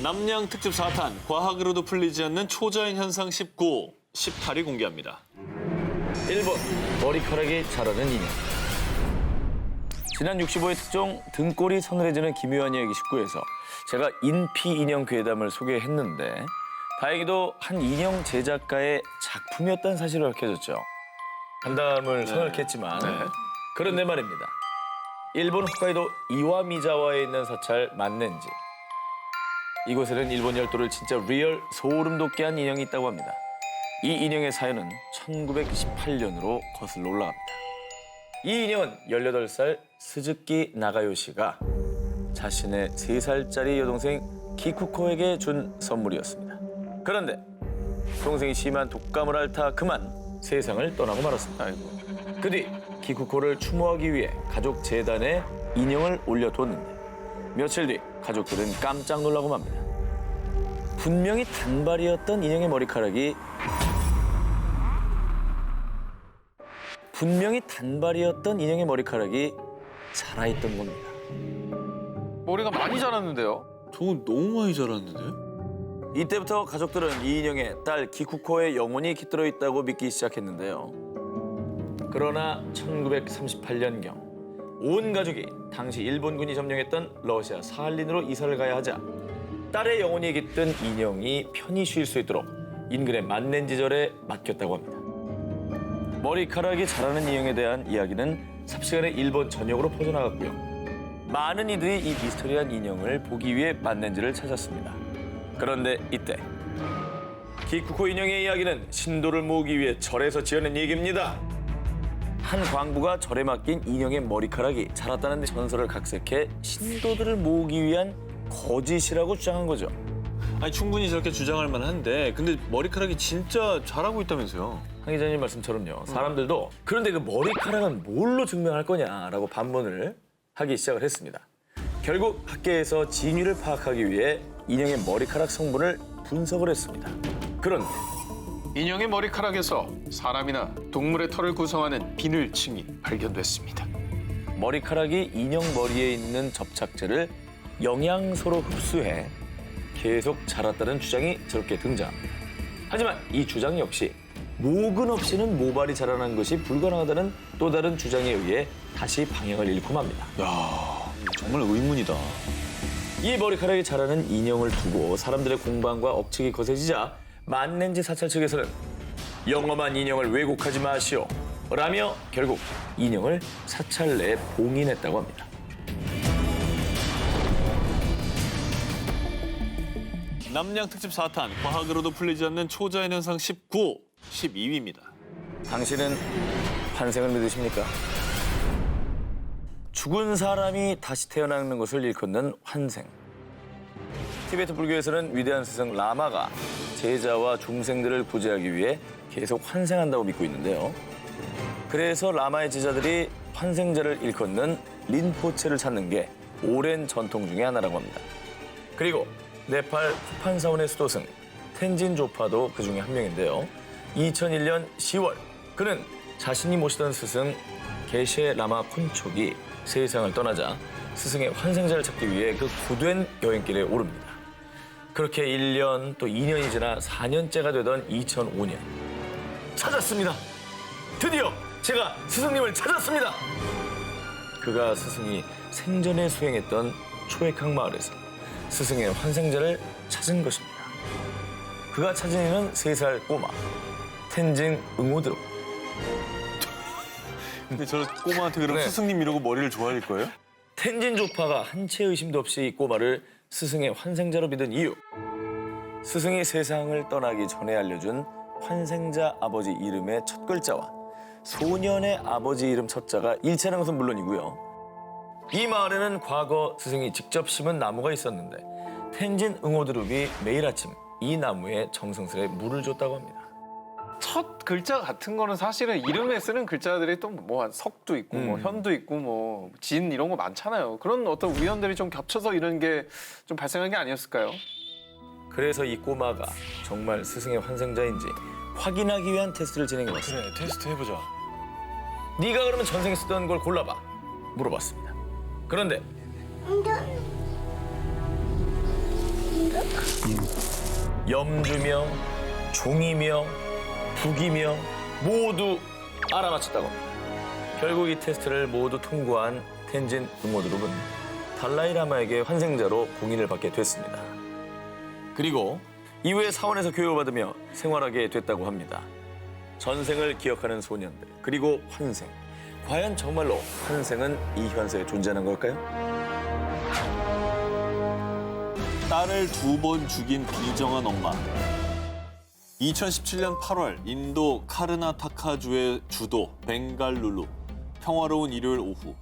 남양 특집 4탄, 과학으로도 풀리지 않는 초자연 현상 19, 18위 공개합니다. 1번, 머리카락이 자라는 인형. 지난 65회 특종 등골이 서늘해지는 기묘한 이야기 19에서 제가 인피 인형 괴담을 소개했는데 다행히도 한 인형 제작가의 작품이었다는 사실을 밝혀졌죠. 간담을 서늘케 했지만 그런데 말입니다. 일본 홋카이도 이와미자와에 있는 사찰 만넨지. 이곳에는 일본 열도를 진짜 리얼 소름 돋게 한 인형이 있다고 합니다. 이 인형의 사연은 1918년으로 거슬러 올라갑니다. 이 인형은 18살 스즈키 나가요시가 자신의 3살짜리 여동생 기쿠코에게 준 선물이었습니다. 그런데 동생이 심한 독감을 앓다 그만 세상을 떠나고 말았습니다. 그 뒤 기쿠코를 추모하기 위해 가족 재단에 인형을 올려뒀는데 며칠 뒤 가족들은 깜짝 놀라고 맙니다. 분명히 단발이었던 인형의 머리카락이 자라있던 겁니다. 머리가 많이 자랐는데요? 저건 너무 많이 자랐는데? 이때부터 가족들은 이 인형에 딸 기쿠코의 영혼이 깃들어 있다고 믿기 시작했는데요. 그러나 1938년경 온 가족이 당시 일본군이 점령했던 러시아 사할린으로 이사를 가야 하자 딸의 영혼이 깃든 인형이 편히 쉴 수 있도록 인근의 만넨지절에 맡겼다고 합니다. 머리카락이 자라는 인형에 대한 이야기는 삽시간에 일본 전역으로 퍼져나갔고요. 많은 이들이 이 미스터리한 인형을 보기 위해 만넨지를 찾았습니다. 그런데 이때 기쿠코 인형의 이야기는 신도를 모으기 위해 절에서 지어낸 얘기입니다. 한 광부가 절에 맡긴 인형의 머리카락이 자랐다는 전설을 각색해 신도들을 모으기 위한 거짓이라고 주장한 거죠. 아니 충분히 저렇게 주장할 만한데 근데 머리카락이 진짜 자라고 있다면서요? 한 기자님 말씀처럼요. 사람들도 그런데 그 머리카락은 뭘로 증명할 거냐라고 반문을 하기 시작을 했습니다. 결국 학계에서 진위를 파악하기 위해 인형의 머리카락 성분을 분석을 했습니다. 그런데 인형의 머리카락에서 사람이나 동물의 털을 구성하는 비늘층이 발견됐습니다. 머리카락이 인형 머리에 있는 접착제를 영양소로 흡수해 계속 자랐다는 주장이 저렇게 등장합니다. 하지만 이 주장 역시 모근 없이는 모발이 자라는 것이 불가능하다는 또 다른 주장에 의해 다시 방향을 잃고 맙니다. 야, 정말 의문이다. 이 머리카락이 자라는 인형을 두고 사람들의 공방과 억측이 거세지자 만넨지 사찰 측에서는 영험한 인형을 왜곡하지 마시오 라며 결국 인형을 사찰 내에 봉인했다고 합니다. 남양 특집 4탄, 과학으로도 풀리지 않는 초자연 현상 19, 12위입니다. 당신은 환생을 믿으십니까? 죽은 사람이 다시 태어나는 것을 일컫는 환생. 티베트 불교에서는 위대한 스승 라마가 제자와 중생들을 구제하기 위해 계속 환생한다고 믿고 있는데요. 그래서 라마의 제자들이 환생자를 일컫는 린포체를 찾는 게 오랜 전통 중에 하나라고 합니다. 그리고 네팔 후판사원의 수도승 텐진 조파도 그 중에 한 명인데요. 2001년 10월 그는 자신이 모시던 스승 게셰 라마 콘촉이 세상을 떠나자 스승의 환생자를 찾기 위해 그 고된 여행길에 오릅니다. 그렇게 1년 또 2년이 지나 4년째가 되던 2005년 찾았습니다. 드디어 제가 스승님을 찾았습니다. 그가 스승이 생전에 수행했던 초액항 마을에서 스승의 환생자를 찾은 것입니다. 그가 찾은 이는 3살 꼬마 텐진 응오드로. 근데 저 꼬마한테 그럼 네. 스승님 이러고 머리를 조아릴 거예요? 텐진 조파가 한 채 의심도 없이 이 꼬마를 스승의 환생자로 믿은 이유. 스승이 세상을 떠나기 전에 알려준 환생자 아버지 이름의 첫 글자와 소년의 아버지 이름 첫 자가 일치하는 것은 물론이고요. 이 마을에는 과거 스승이 직접 심은 나무가 있었는데 텐진 응오드룹이 매일 아침 이 나무에 정성스레 물을 줬다고 합니다. 첫 글자 같은 거는 사실은 이름에 쓰는 글자들이 또 뭐 석도 있고 뭐 현도 있고 뭐 진 이런 거 많잖아요. 그런 어떤 우연들이 좀 겹쳐서 이런 게 좀 발생한 게 아니었을까요? 그래서 이 꼬마가 정말 스승의 환생자인지 확인하기 위한 테스트를 진행해봤습니다. 그래, 테스트 해보자. 네가 그러면 전생에 쓰던 걸 골라봐 물어봤습니다. 그런데 염주며 종이며 북이며 모두 알아맞혔다고 합니다. 결국 이 테스트를 모두 통과한 텐진 부모들은 달라이라마에게 환생자로 공인을 받게 됐습니다. 그리고 이후에 사원에서 교육을 받으며 생활하게 됐다고 합니다. 전생을 기억하는 소년들, 그리고 환생. 과연 정말로 환생은 이 현세에 존재하는 걸까요? 딸을 2번 죽인 비정한 엄마. 2017년 8월 인도 카르나타카주의 주도 벵갈루루. 평화로운 일요일 오후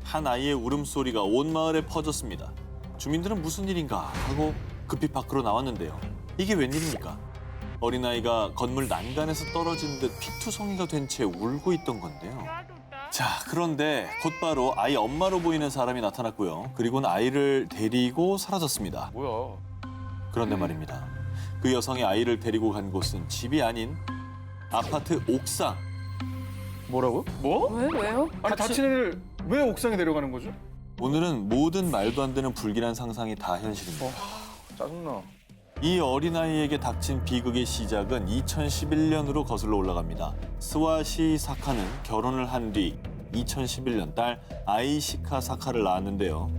한 아이의 울음소리가 온 마을에 퍼졌습니다. 주민들은 무슨 일인가 하고 급히 밖으로 나왔는데요. 이게 웬일입니까? 어린아이가 건물 난간에서 떨어진 듯 피투성이가 된 채 울고 있던 건데요. 자, 그런데 곧바로 아이 엄마로 보이는 사람이 나타났고요. 그리고는 아이를 데리고 사라졌습니다. 뭐야? 그런데 말입니다. 그 여성이 아이를 데리고 간 곳은 집이 아닌 아파트 옥상. 뭐라고? 뭐? 왜요? 아니 다친 애를 왜 옥상에 내려가는 거죠? 오늘은 모든 말도 안 되는 불길한 상상이 다 현실입니다. 짜증나. 이 어린아이에게 닥친 비극의 시작은 2011년으로 거슬러 올라갑니다. 스와시 사카는 결혼을 한 뒤 2011년 딸 아이시카 사카를 낳았는데요.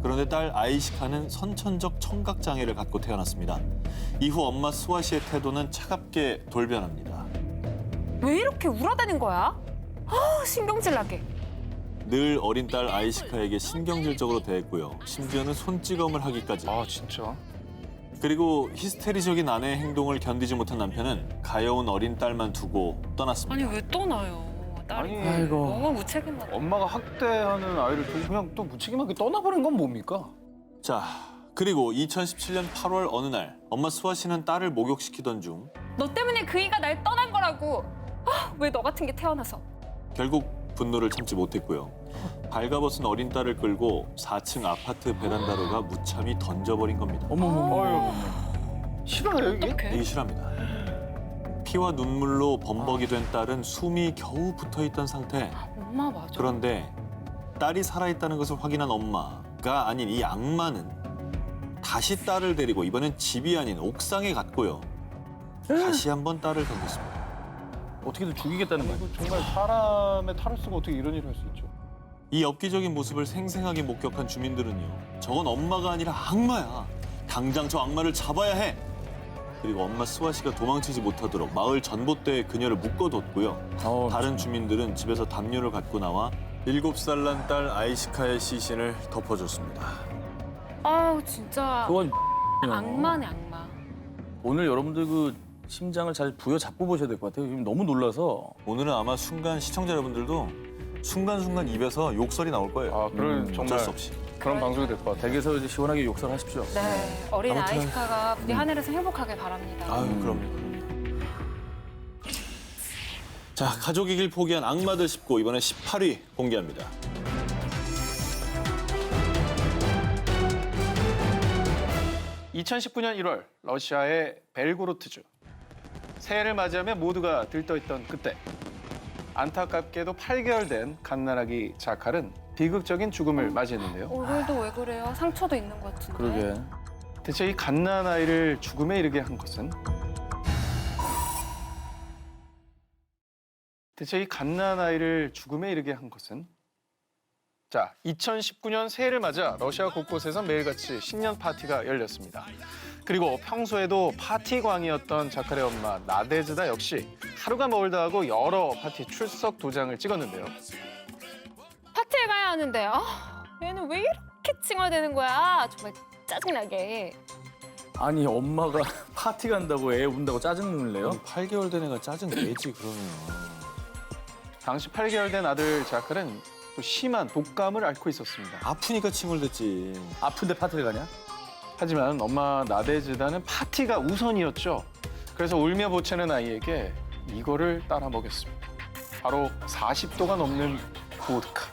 그런데 딸 아이시카는 선천적 청각장애를 갖고 태어났습니다. 이후 엄마 스와시의 태도는 차갑게 돌변합니다. 왜 이렇게 울어대는 거야? 신경질 나게. 늘 어린 딸 아이시카에게 신경질적으로 대했고요. 심지어는 손찌검을 하기까지. 아 진짜? 그리고 히스테리적인 아내의 행동을 견디지 못한 남편은 가여운 어린 딸만 두고 떠났습니다. 아니 왜 떠나요? 딸이 아니, 아이고. 너무 무책임하다. 엄마가 학대하는 아이를 두고 그냥 또 무책임하게 떠나버린 건 뭡니까? 자, 그리고 2017년 8월 어느 날 엄마 수아 씨는 딸을 목욕시키던 중 너 때문에 그이가 날 떠난 거라고. 왜 너 같은 게 태어나서. 결국 분노를 참지 못했고요. 발가벗은 어린 딸을 끌고 4층 아파트 베란다로 가 무참히 던져버린 겁니다. 어휴. 싫어요 이게? 어떡해? 이게 실합니다. 피와 눈물로 범벅이 된 딸은 숨이 겨우 붙어있던 상태. 엄마 맞아. 그런데 딸이 살아있다는 것을 확인한 엄마가 아닌 이 악마는 다시 딸을 데리고 이번엔 집이 아닌 옥상에 갔고요. 다시 한번 딸을 던졌습니다. 어떻게든 죽이겠다는 거예요. 이거 정말 사람의 탈을 쓰고 어떻게 이런 일을 할 수 있죠? 이 엽기적인 모습을 생생하게 목격한 주민들은요. 저건 엄마가 아니라 악마야. 당장 저 악마를 잡아야 해. 그리고 엄마 수아 씨가 도망치지 못하도록 마을 전봇대에 그녀를 묶어뒀고요. 다른 주민들은 집에서 담요를 갖고 나와 7살 난 딸 아이시카의 시신을 덮어줬습니다. 아우 진짜 그건 악마네 악마. 오늘 여러분들 그 심장을 잘 부여잡고 보셔야 될 것 같아요. 지금 너무 놀라서. 오늘은 아마 순간 시청자 여러분들도 순간순간 입에서 욕설이 나올 거예요. 아 그런 어쩔 정말 수 없이. 그런 방송이 될 것 같아요. 댁에서 이제 시원하게 욕설하십시오. 네, 어린 아무튼- 아이시카가 부디 하늘에서 행복하게 바랍니다. 아유, 그럼요. 자, 가족이길 포기한 악마들 19 이번에 18위 공개합니다. (2019년 1월) 러시아의 벨고로트주. 새해를 맞이하며 모두가 들떠있던 그때 안타깝게도 8개월 된 갓난아기 자칼은 비극적인 죽음을 맞이했는데요. 얼굴도 왜 그래요? 상처도 있는 것 같은데. 그러게. 대체 이 갓난아이를 죽음에 이르게 한 것은? 자, 2019년 새해를 맞아 러시아 곳곳에서 매일같이 신년 파티가 열렸습니다. 그리고 평소에도 파티광이었던 자칼의 엄마 나데즈다 역시 하루가 멀다 하고 여러 파티 출석 도장을 찍었는데요. 파티에 가야 하는데 얘는 왜 이렇게 칭얼대는 거야? 정말 짜증나게. 아니 엄마가 파티 간다고 애 운다고 짜증을 내요? 8개월 된 애가 짜증 내지 그러면. 당시 8개월 된 아들 자칼은 또 심한 독감을 앓고 있었습니다. 아프니까 칭얼댔지. 아픈데 파티를 가냐? 하지만 엄마 나데즈다는 파티가 우선이었죠. 그래서 울며 보채는 아이에게 이거를 따라 먹였습니다. 바로 40도가 넘는 보드카.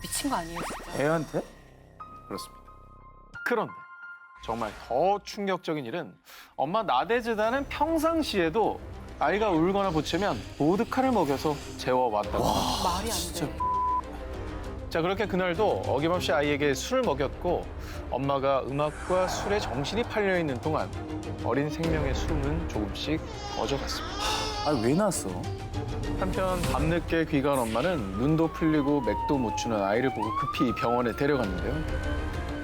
미친 거 아니에요? 진짜? 애한테? 그렇습니다. 그런데 정말 더 충격적인 일은 엄마 나데즈다는 평상시에도 아이가 울거나 보채면 보드카를 먹여서 재워왔다고 합니다. 말이 안 돼. 자, 그렇게 그날도 어김없이 아이에게 술을 먹였고 엄마가 음악과 술에 정신이 팔려 있는 동안 어린 생명의 숨은 조금씩 멎어갔습니다. 아, 왜 났어? 한편 밤늦게 귀가한 엄마는 눈도 풀리고 맥도 못 추는 아이를 보고 급히 병원에 데려갔는데요.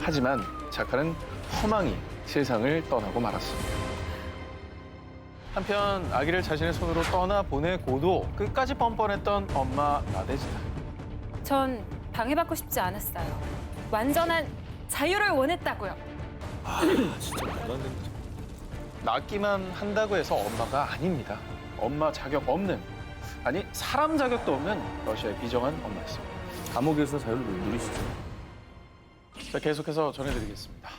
하지만 작가는 허망히 세상을 떠나고 말았습니다. 한편 아기를 자신의 손으로 떠나보내고도 끝까지 뻔뻔했던 엄마 나대지다. 전 방해받고 싶지 않았어요. 완전한 자유를 원했다고요. 진짜 말도 안 되는. 낳기만 한다고 해서 엄마가 아닙니다. 엄마 자격 없는, 아니 사람 자격도 없는 러시아의 비정한 엄마였습니다. 감옥에서 자유를 누리시죠. 자, 계속해서 전해드리겠습니다.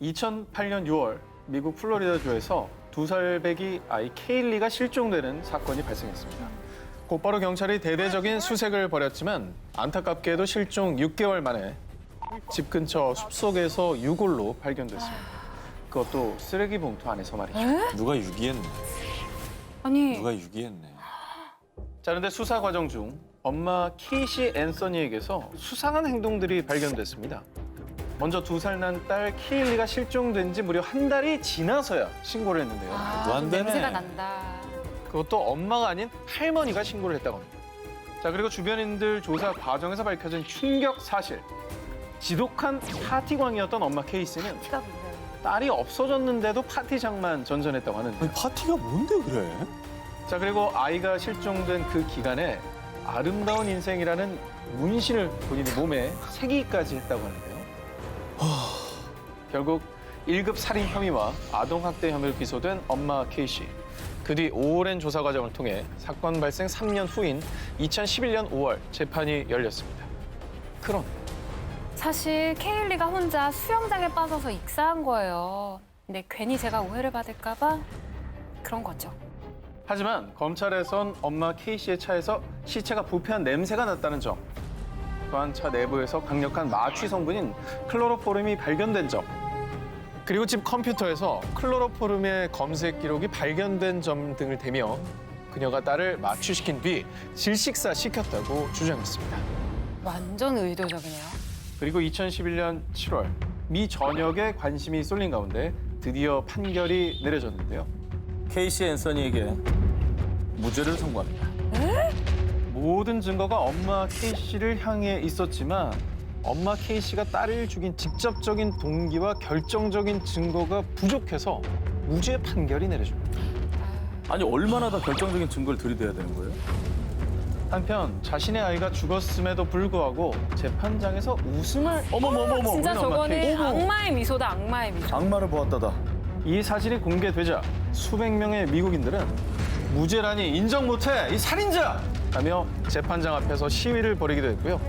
2008년 6월 미국 플로리다주에서 2살 배기 아이 케일리가 실종되는 사건이 발생했습니다. 곧바로 경찰이 대대적인 수색을 벌였지만 안타깝게도 실종 6개월 만에 집 근처 숲속에서 유골로 발견됐습니다. 그것도 쓰레기 봉투 안에서 말이죠. 누가 유기했네. 아니, 누가 유기했네. 자, 그런데 수사 과정 중 엄마 키시 앤서니에게서 수상한 행동들이 발견됐습니다. 먼저 2살 난 딸 케일리가 실종된 지 무려 한 달이 지나서야 신고를 했는데요. 말도 안 되네. 냄새가 난다. 그것도 엄마가 아닌 할머니가 신고를 했다고 합니다. 자, 그리고 주변인들 조사 과정에서 밝혀진 충격 사실. 지독한 파티광이었던 엄마 케이스는 티가 문제예요. 딸이 없어졌는데도 파티장만 전전했다고 하는데. 아니 파티가 뭔데 그래? 자, 그리고 아이가 실종된 그 기간에 아름다운 인생이라는 문신을 본인의 몸에 새기기까지 했다고 하는데요. 결국 1급 살인 혐의와 아동학대 혐의로 기소된 엄마 케이씨. 그 뒤 오랜 조사 과정을 통해 사건 발생 3년 후인 2011년 5월 재판이 열렸습니다. 그런데 사실 케일리가 혼자 수영장에 빠져서 익사한 거예요. 근데 괜히 제가 오해를 받을까 봐 그런 거죠. 하지만 검찰에선 엄마 케이씨의 차에서 시체가 부패한 냄새가 났다는 점, 또한 차 내부에서 강력한 마취 성분인 클로로포름이 발견된 점, 그리고 집 컴퓨터에서 클로로포름의 검색 기록이 발견된 점 등을 대며 그녀가 딸을 마취시킨 뒤 질식사 시켰다고 주장했습니다. 완전 의도적이네요. 그리고 2011년 7월 미 전역에 관심이 쏠린 가운데 드디어 판결이 내려졌는데요. 케이시 앤서니에게 무죄를 선고합니다. 모든 증거가 엄마 케이씨를 향해 있었지만 엄마 케이씨가 딸을 죽인 직접적인 동기와 결정적인 증거가 부족해서 무죄 판결이 내려집니다. 아니, 얼마나 더 결정적인 증거를 들이대야 되는 거예요? 한편 자신의 아이가 죽었음에도 불구하고 재판장에서 웃음을 어머머머머. 진짜 우리 엄마 저거는 케이씨. 악마의 미소다, 악마의 미소. 악마를 보았다다. 이 사실이 공개되자 수백 명의 미국인들은 무죄라니 인정 못해 이 살인자! 하며 재판장 앞에서 시위를 벌이기도 했고요.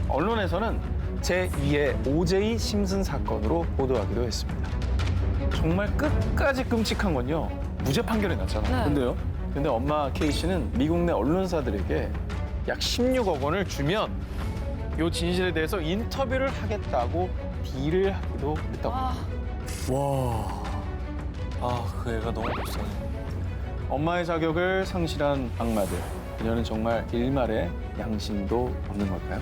언론에서는 제2의 오제이 심슨 사건으로 보도하기도 했습니다. 정말 끝까지 끔찍한 건요. 무죄 판결이 났잖아요. 네. 근데요? 근데 엄마 케이씨는 미국 내 언론사들에게 약 16억 원을 주면 이 진실에 대해서 인터뷰를 하겠다고 딜을 하기도 했다고 합니다. 와. 그 애가 너무 불쌍해. 엄마의 자격을 상실한 악마들. 그녀는 정말 일말의 양심도 없는 걸까요?